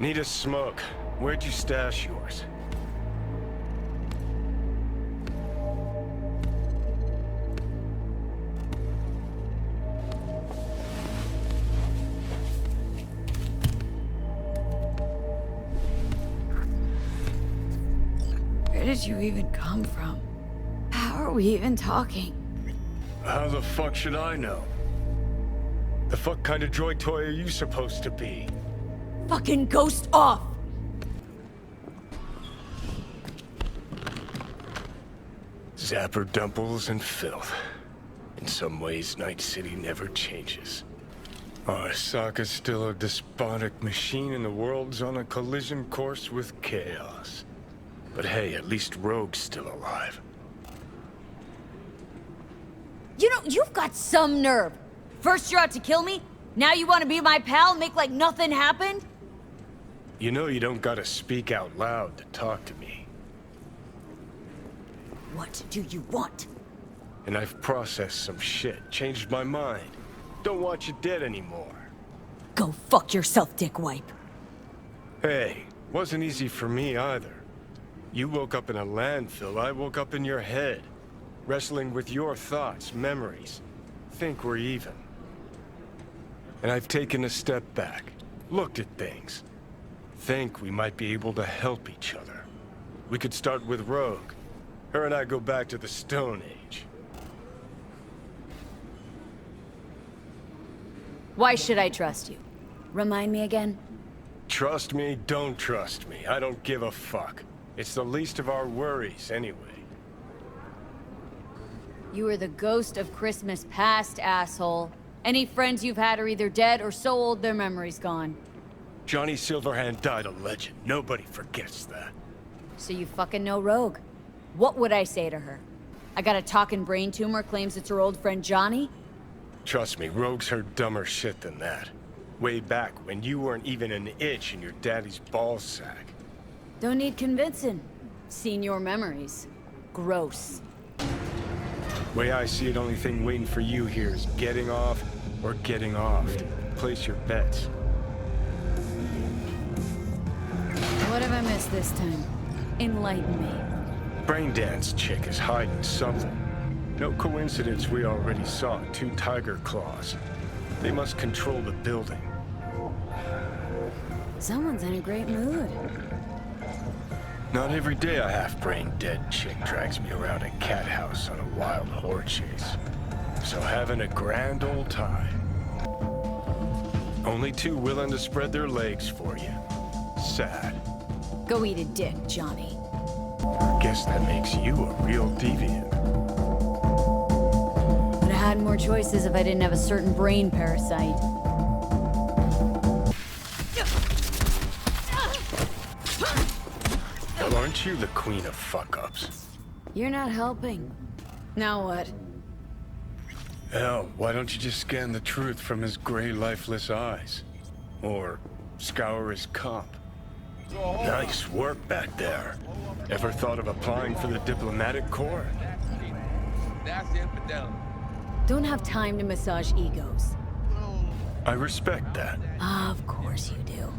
Need a smoke. Where'd you stash yours? Where did you even come from? How are we even talking? How the fuck should I know? The fuck kind of droid toy are you supposed to be? Fucking ghost off! Zapper dumples and filth. In some ways, Night City never changes. Arasaka's still a despotic machine and the world's on a collision course with chaos. But hey, at least Rogue's still alive. You know, you've got some nerve. First you're out to kill me, now you want to be my pal, make like nothing happened? You know you don't gotta speak out loud to talk to me. What do you want? And I've processed some shit, changed my mind. Don't want you dead anymore. Go fuck yourself, dickwipe. Hey, wasn't easy for me either. You woke up in a landfill, I woke up in your head. Wrestling with your thoughts, memories. Think we're even. And I've taken a step back, looked at things. Think we might be able to help each other. We could start with Rogue. Her and I go back to the Stone Age. Why should I trust you? Remind me again? Trust me, don't trust me. I don't give a fuck. It's the least of our worries, anyway. You are the ghost of Christmas past, asshole. Any friends you've had are either dead or so old their memory's gone. Johnny Silverhand died a legend. Nobody forgets that. So you fucking know Rogue. What would I say to her? I got a talking brain tumor, claims it's her old friend Johnny? Trust me, Rogue's heard dumber shit than that. Way back when you weren't even an itch in your daddy's ballsack. Don't need convincing. Seen your memories. Gross. Way I see it, only thing waiting for you here is getting off or getting offed. Place your bets. What have I missed this time? Enlighten me. Braindance chick is hiding something. No coincidence we already saw 2 tiger claws. They must control the building. Someone's in a great mood. Not every day a half-brain dead chick drags me around a cat house on a wild horde chase. So having a grand old time. Only 2 willing to spread their legs for you. Sad. Go eat a dick, Johnny. Guess that makes you a real deviant. Would have had more choices if I didn't have a certain brain parasite. Well, aren't you the queen of fuck-ups? You're not helping. Now what? Hell, why don't you just scan the truth from his gray, lifeless eyes? Or scour his comp? Nice work back there. Ever thought of applying for the diplomatic corps? That's infidelity. Don't have time to massage egos. I respect that. Of course you do.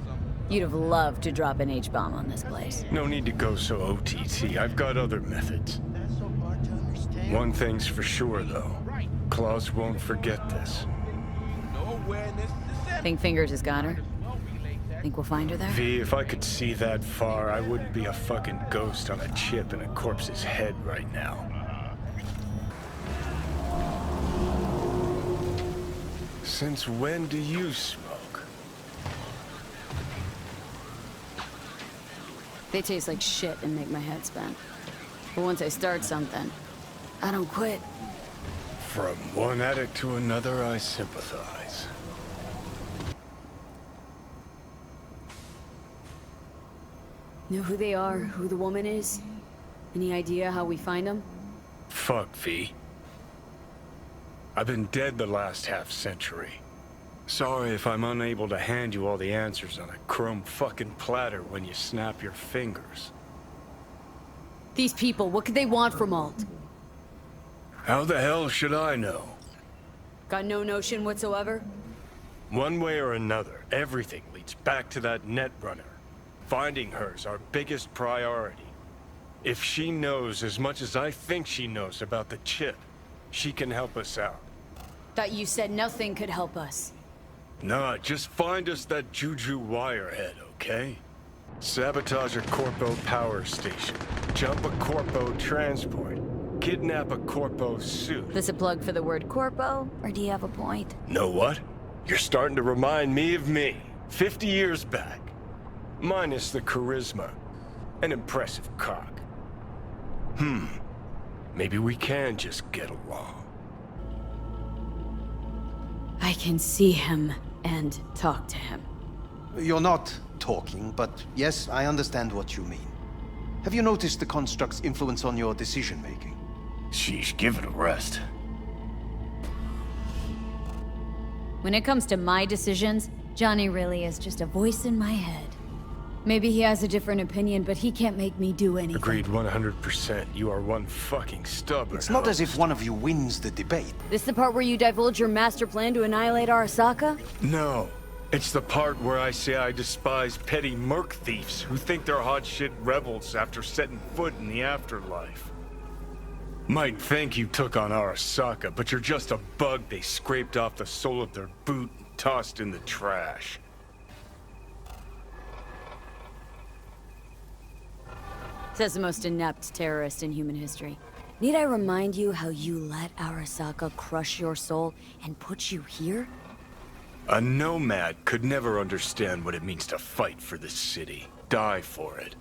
You'd have loved to drop an H-bomb on this place. No need to go so OTT. I've got other methods. One thing's for sure, though. Claus won't forget this. Think Fingers has got her? Think we'll find her there? V, if I could see that far, I wouldn't be a fucking ghost on a chip in a corpse's head right now. Since when do you smoke? They taste like shit and make my head spin. But once I start something, I don't quit. From one addict to another, I sympathize. Know who they are, who the woman is? Any idea how we find them? Fuck, V. I've been dead the last half-century. Sorry if I'm unable to hand you all the answers on a chrome fucking platter when you snap your fingers. These people, what could they want from Alt? How the hell should I know? Got no notion whatsoever? One way or another, everything leads back to that Netrunner. Finding her's our biggest priority. If she knows as much as I think she knows about the chip, she can help us out. Thought you said nothing could help us. Nah, just find us that Juju wirehead, okay? Sabotage a Corpo power station. Jump a Corpo transport. Kidnap a Corpo suit. This a plug for the word corpo, or do you have a point? Know what? You're starting to remind me of me. 50 years back. Minus the charisma. An impressive cock. Maybe we can just get along. I can see him and talk to him. You're not talking, but yes, I understand what you mean. Have you noticed the construct's influence on your decision-making? Sheesh, give it a rest. When it comes to my decisions, Johnny really is just a voice in my head. Maybe he has a different opinion, but he can't make me do anything. Agreed 100%. You are one fucking stubborn. It's not as host. if one of you wins the debate. This the part where you divulge your master plan to annihilate Arasaka? No. It's the part where I say I despise petty merc thieves who think they're hot shit rebels after setting foot in the afterlife. Might think you took on Arasaka, but you're just a bug they scraped off the sole of their boot and tossed in the trash. Says the most inept terrorist in human history. Need I remind you how you let Arasaka crush your soul and put you here? A nomad could never understand what it means to fight for this city. Die for it.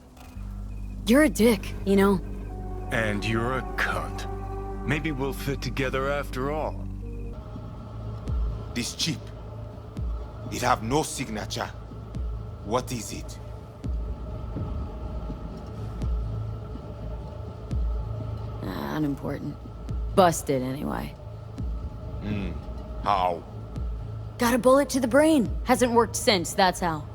You're a dick, you know? And you're a cunt. Maybe we'll fit together after all. This chip, it have no signature. What is it? Unimportant. Busted, anyway. How? Got a bullet to the brain. Hasn't worked since, that's how.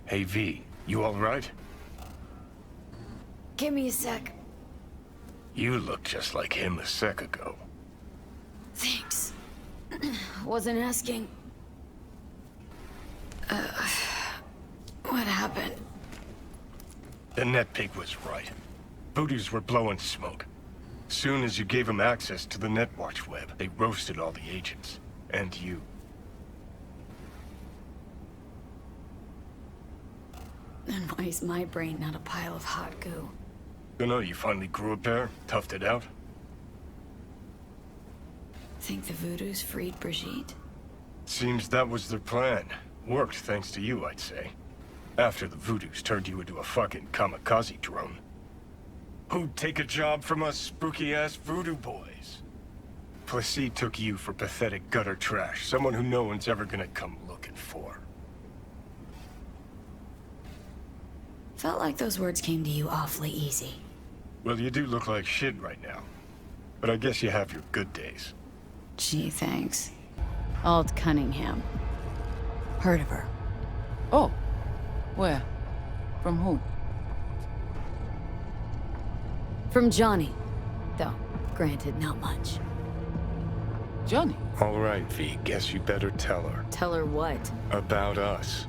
Hey V, you alright? Give me a sec. You look just like him a sec ago. Thanks. Wasn't asking. What happened? The net pig was right. Voodoos were blowing smoke. Soon as you gave them access to the Netwatch web, they roasted all the agents. And you. And why is my brain not a pile of hot goo? Dunno, you finally grew a pair, toughed it out? Think the Voodoos freed Brigitte? Seems that was their plan. Worked thanks to you, I'd say. After the Voodoos turned you into a fucking kamikaze drone. Who'd take a job from us spooky-ass voodoo boys? Plessis took you for pathetic gutter trash, someone who no one's ever gonna come looking for. Felt like those words came to you awfully easy. Well, you do look like shit right now. But I guess you have your good days. Gee, thanks. Alt Cunningham. Heard of her. Oh. Where? From who? From Johnny. Though, granted, not much. Johnny? All right, V, guess you better tell her. Tell her what? About us.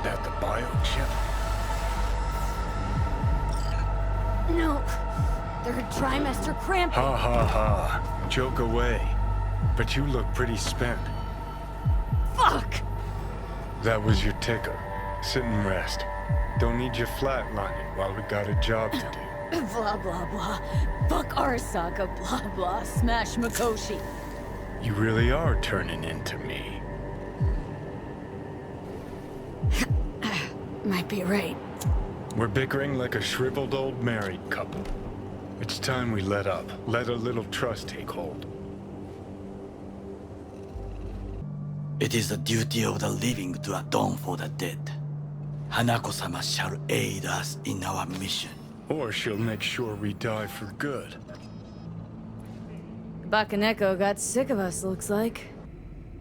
That the biochip? No. Third trimester cramping. Ha ha ha. Joke away. But you look pretty spent. Fuck! That was your ticker. Sit and rest. Don't need you flatlining while we got a job to do. Blah, blah, blah. Fuck Arasaka, blah, blah. Smash Mikoshi. You really are turning into me. Might be right. We're bickering like a shriveled old married couple. It's time we let up. Let a little trust take hold. It is the duty of the living to atone for the dead. Hanako-sama shall aid us in our mission. Or she'll make sure we die for good. Bakaneko got sick of us, looks like.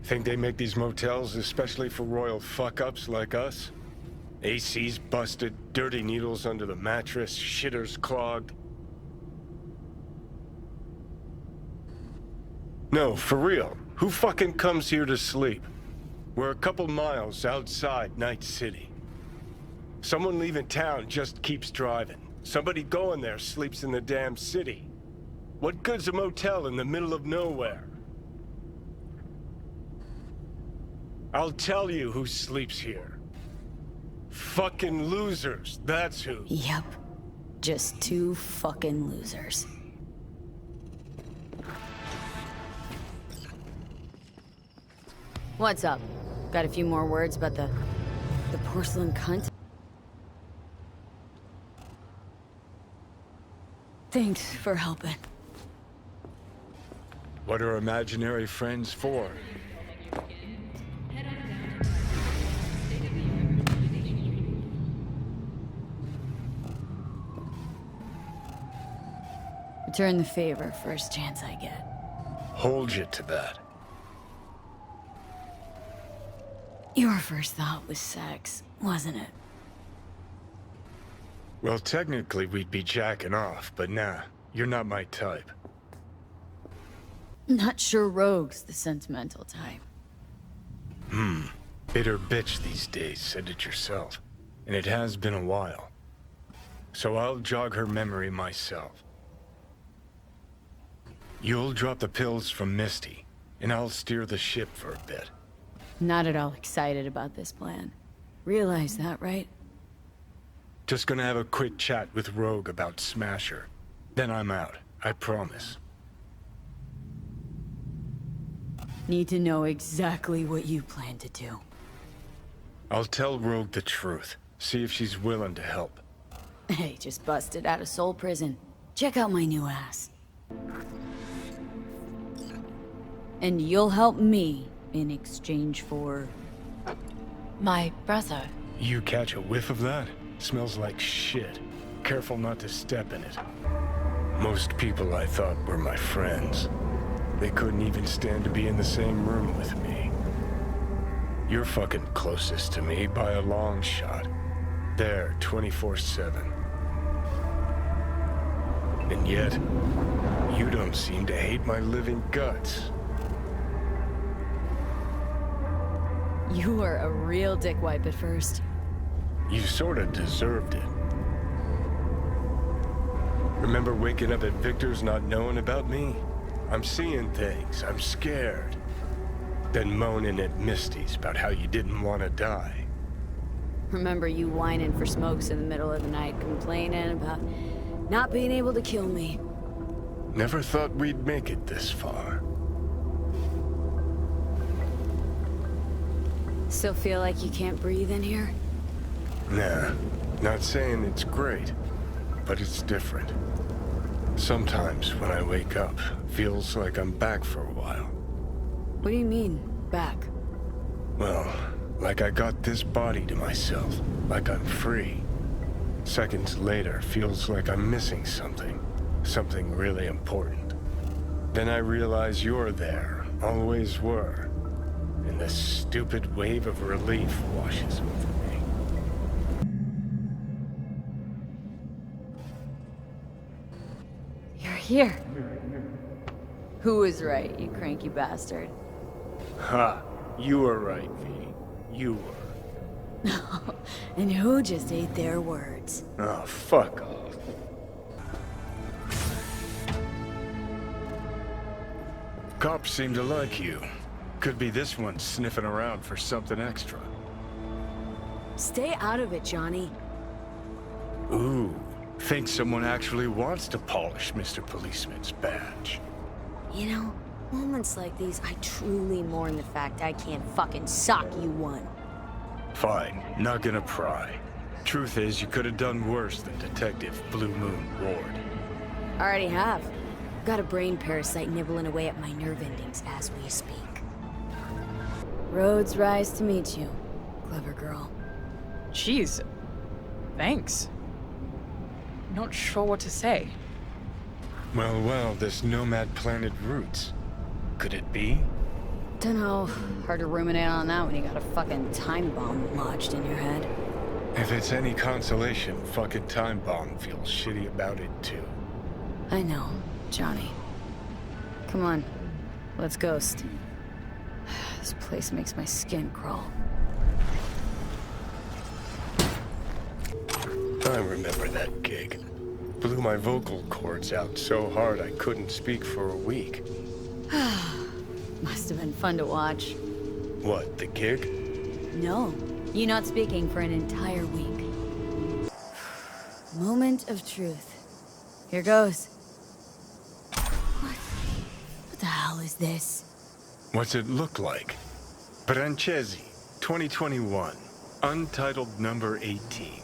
Think they make these motels especially for royal fuck-ups like us? AC's busted, dirty needles under the mattress, shitters clogged. No, for real. Who fucking comes here to sleep? We're a couple miles outside Night City. Someone leaving town just keeps driving. Somebody going there sleeps in the damn city. What good's a motel in the middle of nowhere? I'll tell you who sleeps here. Fucking losers, that's who. Yep. Just two fucking losers. What's up? Got a few more words about the porcelain cunt? Thanks for helping. What are imaginary friends for? Return the favor first chance I get. Hold you to that. Your first thought was sex, wasn't it? Well, technically we'd be jacking off, but nah, you're not my type. Not sure Rogue's the sentimental type. Bitter bitch these days, said it yourself. And it has been a while. So I'll jog her memory myself. You'll drop the pills from Misty, and I'll steer the ship for a bit. Not at all excited about this plan. Realize that, right? Just gonna have a quick chat with Rogue about Smasher. Then I'm out, I promise. Need to know exactly what you plan to do. I'll tell Rogue the truth. See if she's willing to help. Hey, just busted out of soul prison. Check out my new ass. And you'll help me in exchange for... My brother. You catch a whiff of that? Smells like shit. Careful not to step in it. Most people I thought were my friends. They couldn't even stand to be in the same room with me. You're fucking closest to me by a long shot. There, 24/7. And yet, you don't seem to hate my living guts. You were a real dickwipe at first. You sorta deserved it. Remember waking up at Victor's not knowing about me? I'm seeing things, I'm scared. Then moaning at Misty's about how you didn't want to die. Remember you whining for smokes in the middle of the night, complaining about not being able to kill me. Never thought we'd make it this far. Still feel like you can't breathe in here? Nah, not saying it's great, but it's different. Sometimes when I wake up, feels like I'm back for a while. What do you mean, back? Well, like I got this body to myself, like I'm free. Seconds later, feels like I'm missing something. Something really important. Then I realize you're there, always were. And this stupid wave of relief washes over me. You're here. Who was right, you cranky bastard? Ha! You were right, V. You were. And who just ate their words? Oh, fuck off. Cops seem to like you. Could be this one sniffing around for something extra. Stay out of it, Johnny. Ooh, think someone actually wants to polish Mr. Policeman's badge. You know, moments like these, I truly mourn the fact I can't fucking sock you one. Fine, not gonna pry. Truth is, you could have done worse than Detective Blue Moon Ward. Already have. Got a brain parasite nibbling away at my nerve endings as we speak. Roads rise to meet you, clever girl. Jeez. Thanks. Not sure what to say. Well, this nomad planet Roots. Could it be? Dunno. Hard to ruminate on that when you got a fucking time bomb lodged in your head. If it's any consolation, fucking Time Bomb feels shitty about it too. I know, Johnny. Come on, let's ghost. This place makes my skin crawl. I remember that gig. Blew my vocal cords out so hard I couldn't speak for a week. Must have been fun to watch. What, the gig? No, you not speaking for an entire week. Moment of truth. Here goes. What the hell is this? What's it look like? Brancesi, 2021. Untitled number 18.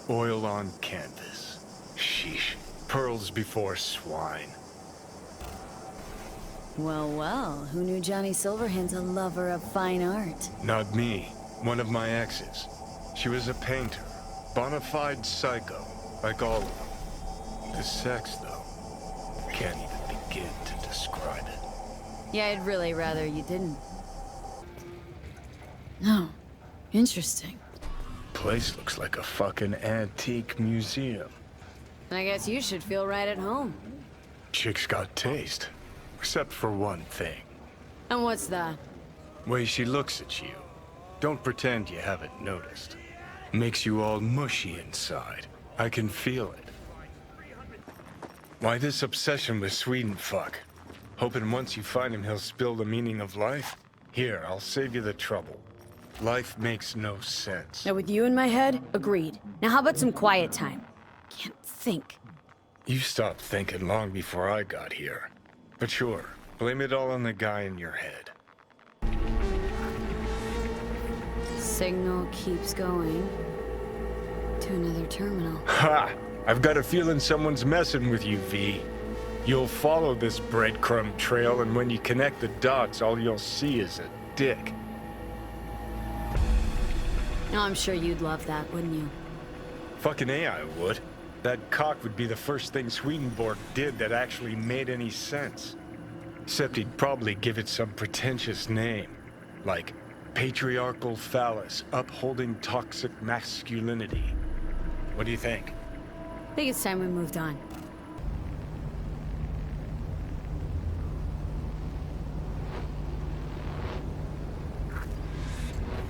Oil on canvas. Sheesh. Pearls before swine. Well, well, who knew Johnny Silverhand's a lover of fine art? Not me. One of my exes. She was a painter. Bona fide psycho. Like all of them. The sex, though. Can't even begin to describe it. Yeah, I'd really rather you didn't. No. Interesting. Place looks like a fucking antique museum. I guess you should feel right at home. Chick's got taste. Except for one thing. And what's that? Way she looks at you. Don't pretend you haven't noticed. Makes you all mushy inside. I can feel it. Why this obsession with Sweden fuck? Hoping once you find him he'll spill the meaning of life? Here, I'll save you the trouble. Life makes no sense. Now with you in my head, agreed. Now how about some quiet time? Can't think. You stopped thinking long before I got here. But sure, blame it all on the guy in your head. Signal keeps going to another terminal. Ha! I've got a feeling someone's messing with you, V. You'll follow this breadcrumb trail, and when you connect the dots, all you'll see is a dick. Now I'm sure you'd love that, wouldn't you? Fucking A, I would. That cock would be the first thing Swedenborg did that actually made any sense. Except he'd probably give it some pretentious name. Like, patriarchal phallus, upholding toxic masculinity. What do you think? I think it's time we moved on.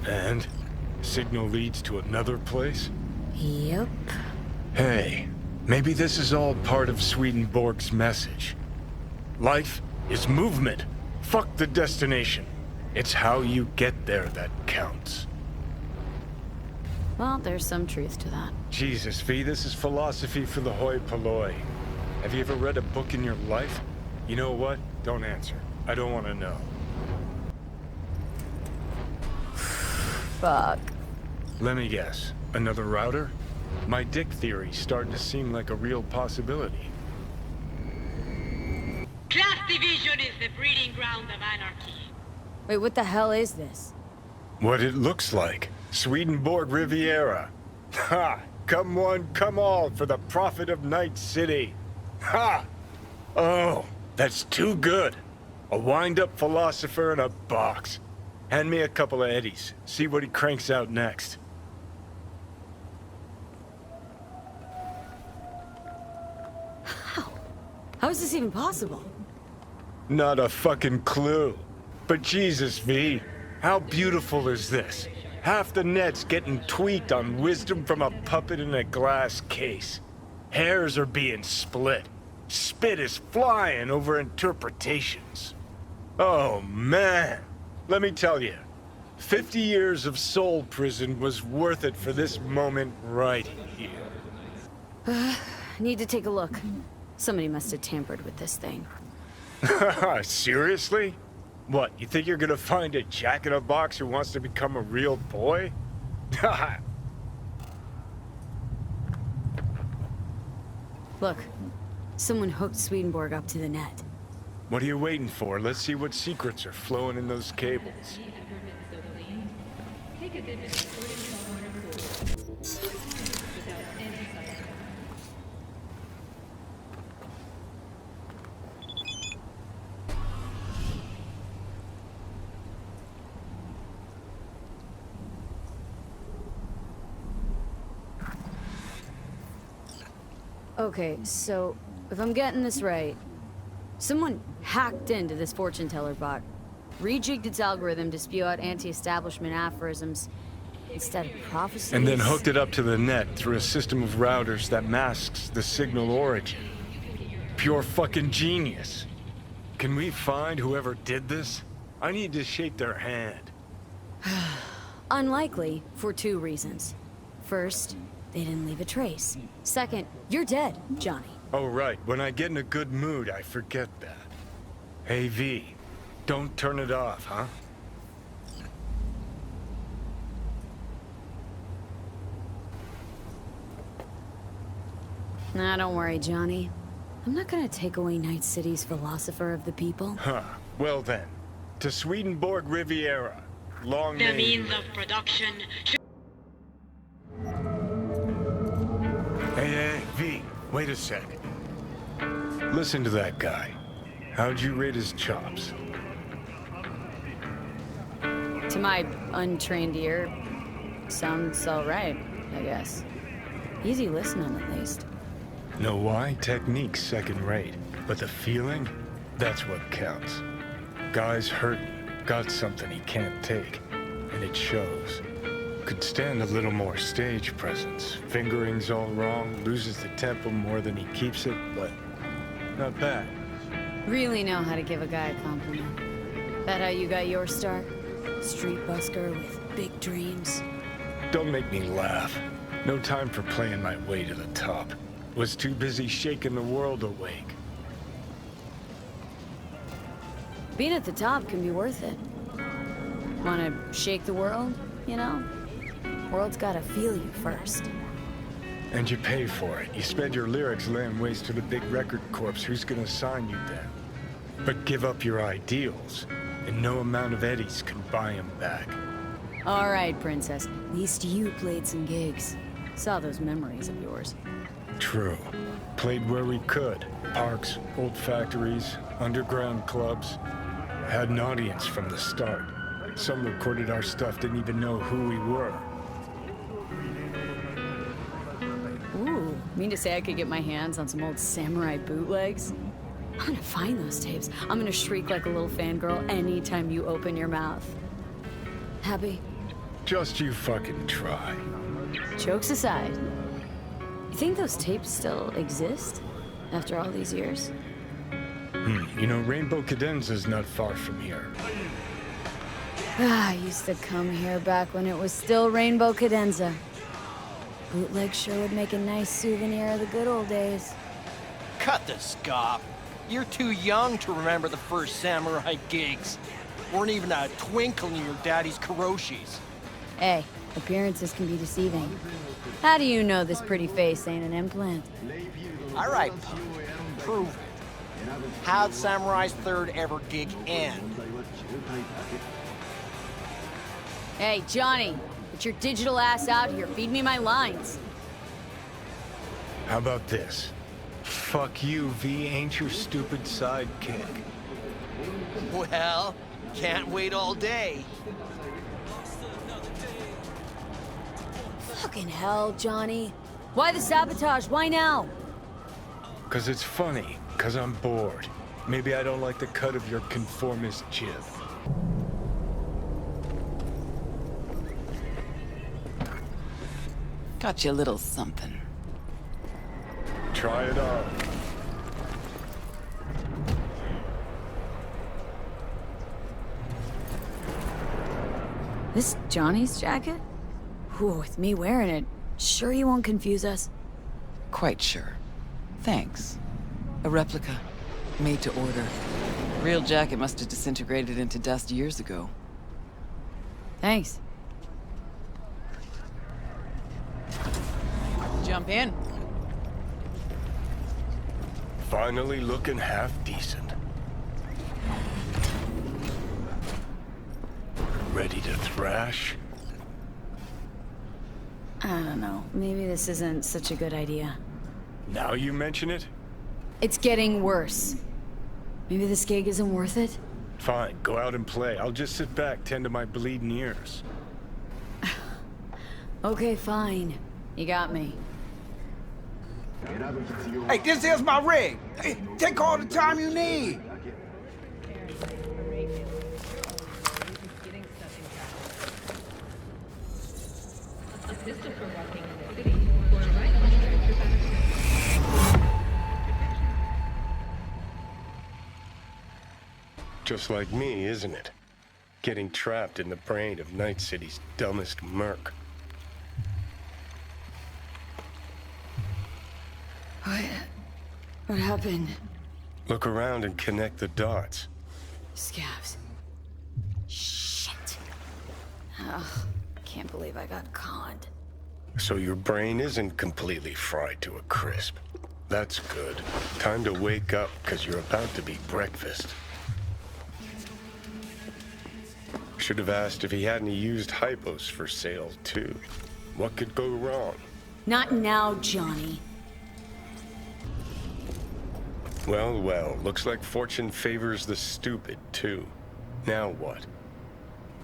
And? Signal leads to another place? Yep. Hey, maybe this is all part of Swedenborg's message. Life is movement. Fuck the destination. It's how you get there that counts. Well, there's some truth to that. Jesus, V, this is philosophy for the hoi polloi. Have you ever read a book in your life? You know what? Don't answer. I don't want to know. Fuck. Let me guess. Another router? My dick theory's starting to seem like a real possibility. Class division is the breeding ground of anarchy. Wait, what the hell is this? What it looks like. Swedenborg Riviera. Ha! Come one, come all for the profit of Night City. Ha! Oh, that's too good. A wind-up philosopher in a box. Hand me a couple of eddies. See what he cranks out next. How is this even possible? Not a fucking clue. But Jesus, V, how beautiful is this? Half the net's getting tweaked on wisdom from a puppet in a glass case. Hairs are being split. Spit is flying over interpretations. Oh, man. Let me tell you, 50 years of soul prison was worth it for this moment right here. Need to take a look. Somebody must have tampered with this thing. Seriously? What, you think you're gonna find a jack-in-a-box who wants to become a real boy? Look, someone hooked Swedenborg up to the net. What are you waiting for? Let's see what secrets are flowing in those cables. Okay, so if I'm getting this right, someone hacked into this fortune teller bot, rejigged its algorithm to spew out anti-establishment aphorisms instead of prophecies. And then hooked it up to the net through a system of routers that masks the signal origin. Pure fucking genius. Can we find whoever did this? I need to shake their hand. Unlikely, for 2 reasons. First, they didn't leave a trace. Second, you're dead, Johnny. Oh, right. When I get in a good mood, I forget that. Hey, V. Don't turn it off, huh? Nah, don't worry, Johnny. I'm not gonna take away Night City's philosopher of the people. Huh. Well then. To Swedenborg Riviera. Long The may... means of production should Hey, V. Wait a sec. Listen to that guy. How'd you rate his chops? To my untrained ear, sounds alright, I guess. Easy listening, at least. Know why? Technique's second rate. But the feeling? That's what counts. Guy's hurting. Got something he can't take. And it shows. Could stand a little more stage presence. Fingering's all wrong, loses the tempo more than he keeps it, but not bad. Really know how to give a guy a compliment. That how you got your start? Street busker with big dreams. Don't make me laugh. No time for playing my way to the top. Was too busy shaking the world awake. Being at the top can be worth it. Wanna shake the world, you know? World's gotta feel you first. And you pay for it. You spend your lyrics laying waste to the big record corps. Who's gonna sign you then? But give up your ideals, and no amount of eddies can buy them back. All right, Princess. At least you played some gigs. Saw those memories of yours. True. Played where we could. Parks, old factories, underground clubs. Had an audience from the start. Some recorded our stuff, didn't even know who we were. Ooh, mean to say I could get my hands on some old samurai bootlegs? I'm gonna find those tapes. I'm gonna shriek like a little fangirl anytime you open your mouth. Happy? Just you fucking try. Jokes aside, you think those tapes still exist after all these years? You know, Rainbow Cadenza's not far from here. I used to come here back when it was still Rainbow Cadenza. Bootleg sure would make a nice souvenir of the good old days. Cut the scoff. You're too young to remember the first samurai gigs. Weren't even a twinkle in your daddy's karoshis. Hey, appearances can be deceiving. How do you know this pretty face ain't an implant? All right, punk. Prove it. How'd Samurai's third ever gig end? Hey, Johnny, get your digital ass out here. Feed me my lines. How about this? Fuck you, V ain't your stupid sidekick. Well, can't wait all day. Fucking hell, Johnny. Why the sabotage? Why now? 'Cause it's funny. 'Cause I'm bored. Maybe I don't like the cut of your conformist jib. Got you a little something. Try it on. This Johnny's jacket? Ooh, with me wearing it, sure you won't confuse us? Quite sure. Thanks. A replica. Made to order. Real jacket must have disintegrated into dust years ago. Thanks. Jump in. Finally looking half decent. Ready to thrash? I don't know. Maybe this isn't such a good idea. Now you mention it? It's getting worse. Maybe this gig isn't worth it? Fine, go out and play. I'll just sit back, tend to my bleeding ears. Okay, fine. You got me. Hey, this is my rig. Hey, take all the time you need. Just like me, isn't it? Getting trapped in the brain of Night City's dumbest merc. What happened? Look around and connect the dots. Scabs. Shit. Oh, can't believe I got conned. So your brain isn't completely fried to a crisp. That's good. Time to wake up, because you're about to be breakfast. Should have asked if he had any used hypos for sale, too. What could go wrong? Not now, Johnny. Well, well, looks like fortune favors the stupid, too. Now what?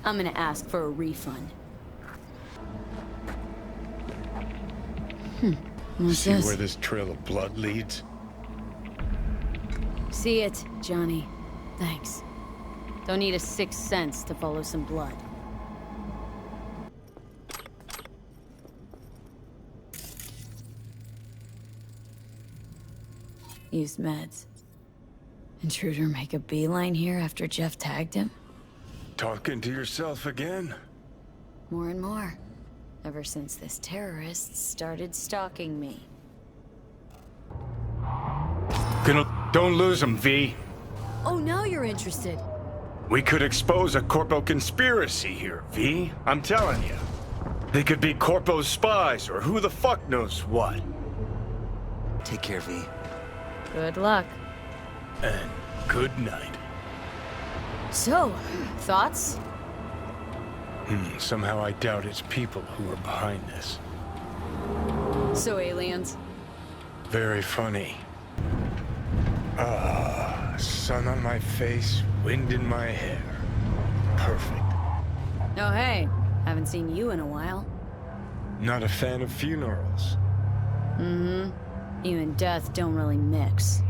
I'm gonna ask for a refund. What's See this? where this trail of blood leads? See it, Johnny. Thanks. Don't need a sixth sense to follow some blood. Used meds. Intruder make a beeline here after Jeff tagged him? Talking to yourself again? More and more. Ever since this terrorist started stalking me. Don't lose him, V. Oh, now you're interested. We could expose a Corpo conspiracy here, V. I'm telling you. They could be Corpo's spies, or who the fuck knows what. Take care, V. Good luck. And good night. So, thoughts? Somehow I doubt it's people who are behind this. So aliens? Very funny. Sun on my face, wind in my hair. Perfect. Oh, hey. Haven't seen you in a while. Not a fan of funerals. Mm-hmm. You and death don't really mix.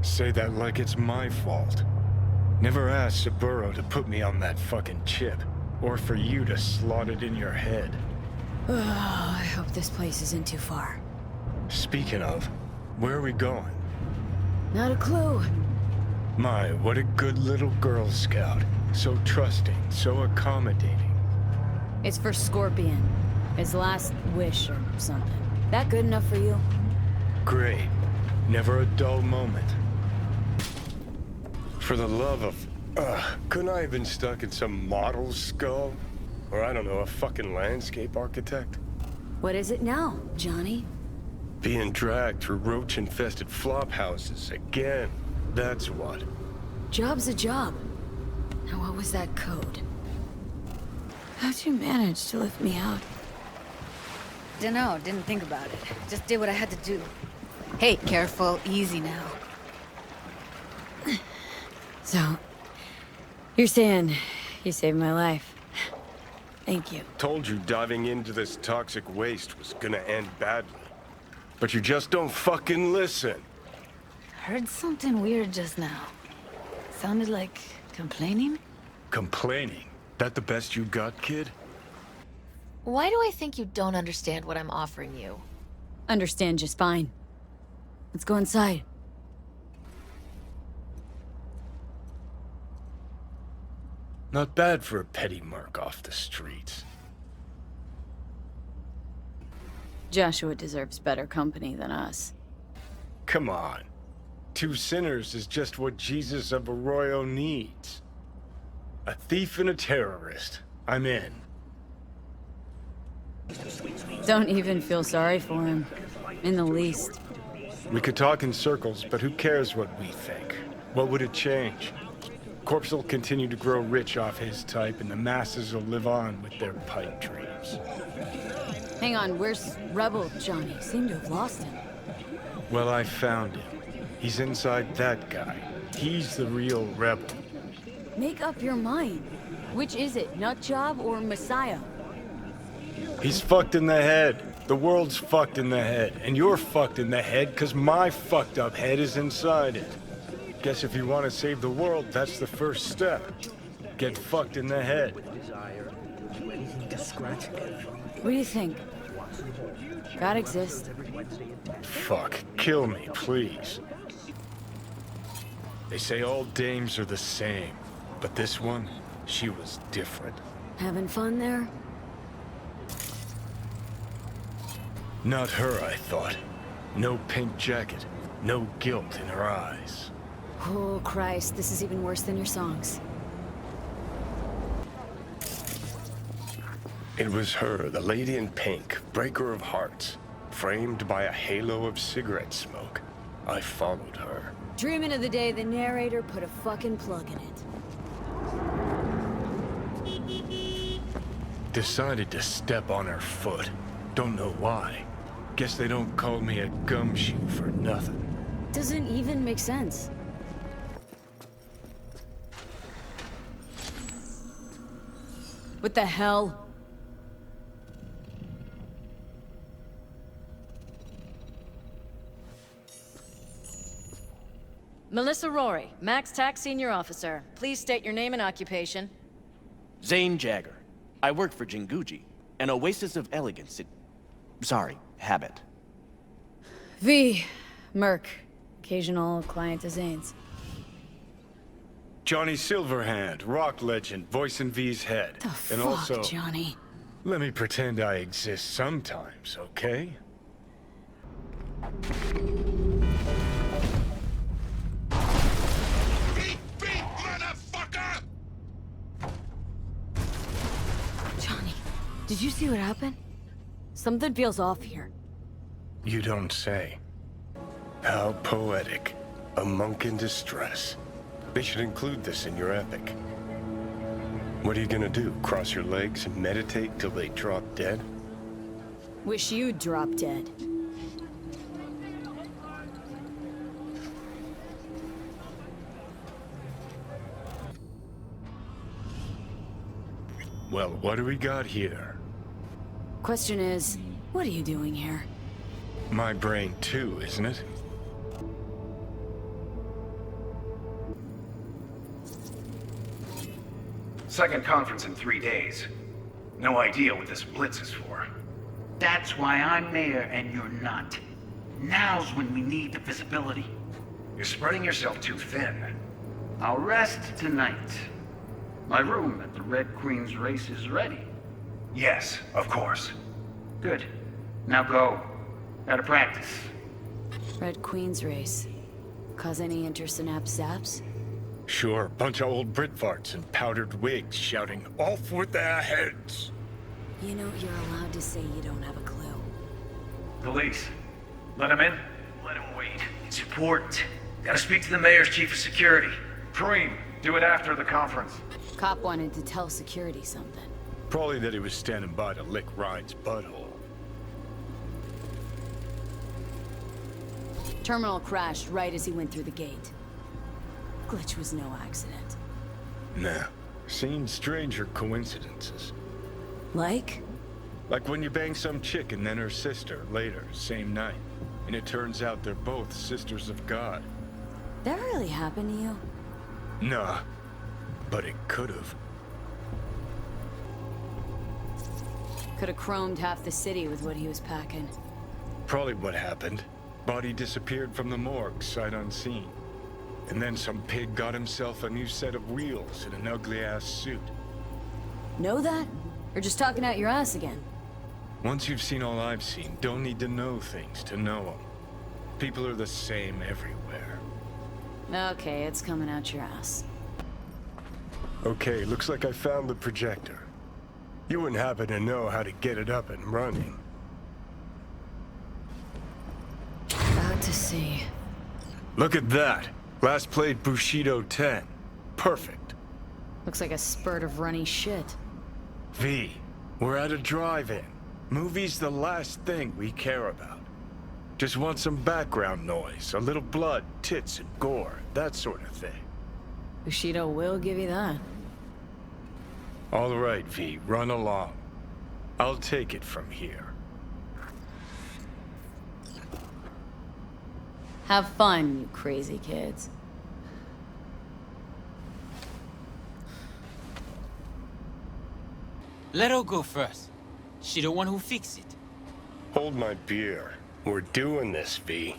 Say that like it's my fault. Never asked Saburo to put me on that fucking chip. Or for you to slot it in your head. Oh, I hope this place isn't too far. Speaking of, where are we going? Not a clue. My, what a good little Girl Scout. So trusting, so accommodating. It's for Scorpion. His last wish or something. That good enough for you? Great. Never a dull moment. For the love of... couldn't I have been stuck in some model's skull? Or I don't know, a fucking landscape architect? What is it now, Johnny? Being dragged through roach-infested flop houses again. That's what. Job's a job. Now what was that code? How'd you manage to lift me out? Dunno, didn't think about it. Just did what I had to do. Hey, careful, easy now. So, you're saying you saved my life. Thank you. Told you diving into this toxic waste was gonna end badly. But you just don't fucking listen. Heard something weird just now. Sounded like complaining? Complaining? That the best you got, kid? Why do I think you don't understand what I'm offering you? Understand just fine. Let's go inside. Not bad for a petty merc off the streets. Joshua deserves better company than us. Come on. 2 sinners is just what Jesus of Arroyo needs. A thief and a terrorist. I'm in. Don't even feel sorry for him. In the least. We could talk in circles, but who cares what we think? What would it change? Corpse will continue to grow rich off his type, and the masses will live on with their pipe dreams. Hang on, where's Rebel Johnny? Seem to have lost him. Well, I found him. He's inside that guy. He's the real rebel. Make up your mind. Which is it, nut job or Messiah? He's fucked in the head. The world's fucked in the head, and you're fucked in the head because my fucked up head is inside it. Guess if you want to save the world, that's the first step. Get fucked in the head. What do you think? God exists? Fuck, kill me, please. They say all dames are the same, but this one, she was different. Having fun there? Not her, I thought. No pink jacket, no guilt in her eyes. Oh, Christ, this is even worse than your songs. It was her, the lady in pink, breaker of hearts, framed by a halo of cigarette smoke. I followed her. Dreaming of the day the narrator put a fucking plug in it. Decided to step on her foot. Don't know why. Guess they don't call me a gumshoe for nothing. Doesn't even make sense. What the hell? Melissa Rory, Max Tax Senior Officer. Please state your name and occupation. Zane Jagger. I work for Jinguji, an oasis of elegance. Sorry, habit. V. Merc. Occasional client of Zane's. Johnny Silverhand, rock legend, voice in V's head. The and fuck, also, Johnny? let me pretend I exist sometimes, okay? Johnny, did you see what happened? Something feels off here. You don't say. How poetic. A monk in distress. They should include this in your epic. What are you gonna do? Cross your legs and meditate till they drop dead? Wish you'd drop dead. Well, what do we got here? Question is, what are you doing here? My brain too, isn't it? Second conference in 3 days. No idea what this blitz is for. That's why I'm mayor and you're not. Now's when we need the visibility. You're spreading yourself too thin. I'll rest tonight. My room at the Red Queen's race is ready. Yes, of course. Good. Now go. Gotta practice. Red Queen's race. Cause any intersynapse zaps? Sure, bunch of old Brit farts in powdered wigs shouting, "Off with their heads!" You know, you're allowed to say you don't have a clue. Police. Let him in? Let him wait. It's important. Gotta speak to the mayor's chief of security. Kareem, do it after the conference. Cop wanted to tell security something. Probably that he was standing by to lick Ryan's butthole. Terminal crashed right as he went through the gate. Glitch was no accident. Nah, seen stranger coincidences. Like? Like when you bang some chick and then her sister later, same night. And it turns out they're both sisters of God. That really happened to you? Nah, but it could've. Could've chromed half the city with what he was packing. Probably what happened. Body disappeared from the morgue, sight unseen. And then some pig got himself a new set of wheels and an ugly-ass suit. Know that? Or just talking out your ass again? Once you've seen all I've seen, don't need to know things to know them. People are the same everywhere. Okay, it's coming out your ass. Okay, looks like I found the projector. You wouldn't happen to know how to get it up and running. About to see. Look at that! Last played Bushido 10. Perfect. Looks like a spurt of runny shit. V, we're at a drive-in. Movie's the last thing we care about. Just want some background noise, a little blood, tits, and gore, that sort of thing. Bushido will give you that. All right, V, run along. I'll take it from here. Have fun, you crazy kids. Let her go first. She the one who fixed it. Hold my beer. We're doing this, V.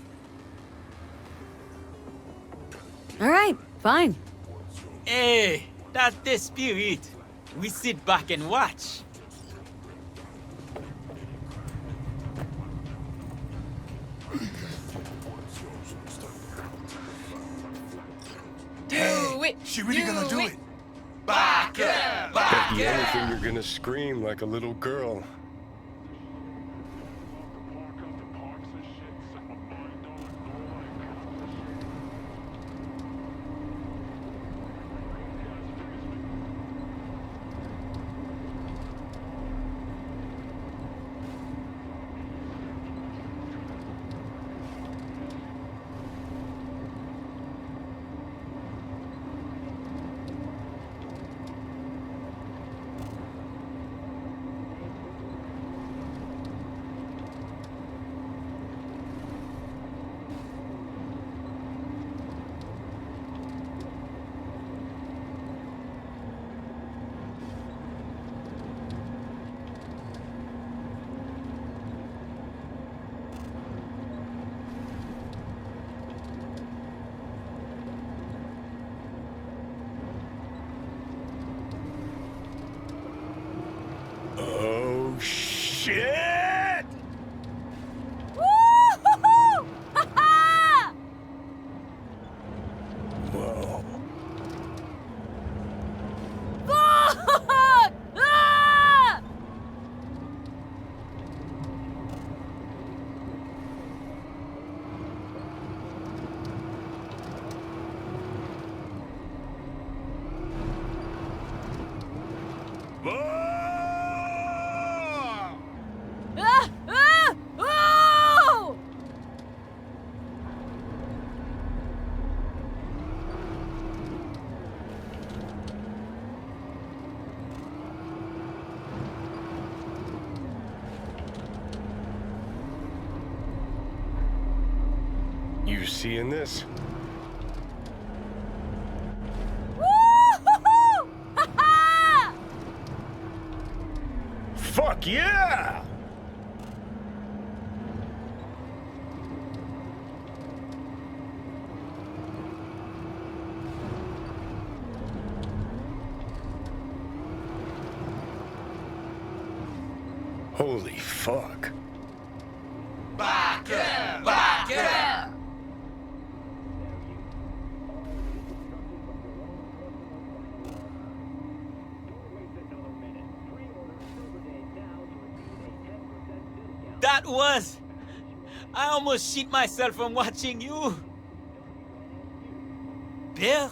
All right, fine. Hey, that's the spirit. We sit back and watch. Do it! She really gonna do it? Back up! Bet you anything you're gonna scream like a little girl. Oh, shit! Woo-hoo-hoo! Ha-ha! Whoa. Fuck! Ah! Ah! Ah! Oh! You seeing this? Woo-hoo-hoo! Ha-ha! Fuck yeah! Holy fuck. Back up! Back up! That was... I almost shit myself from watching you. Bill?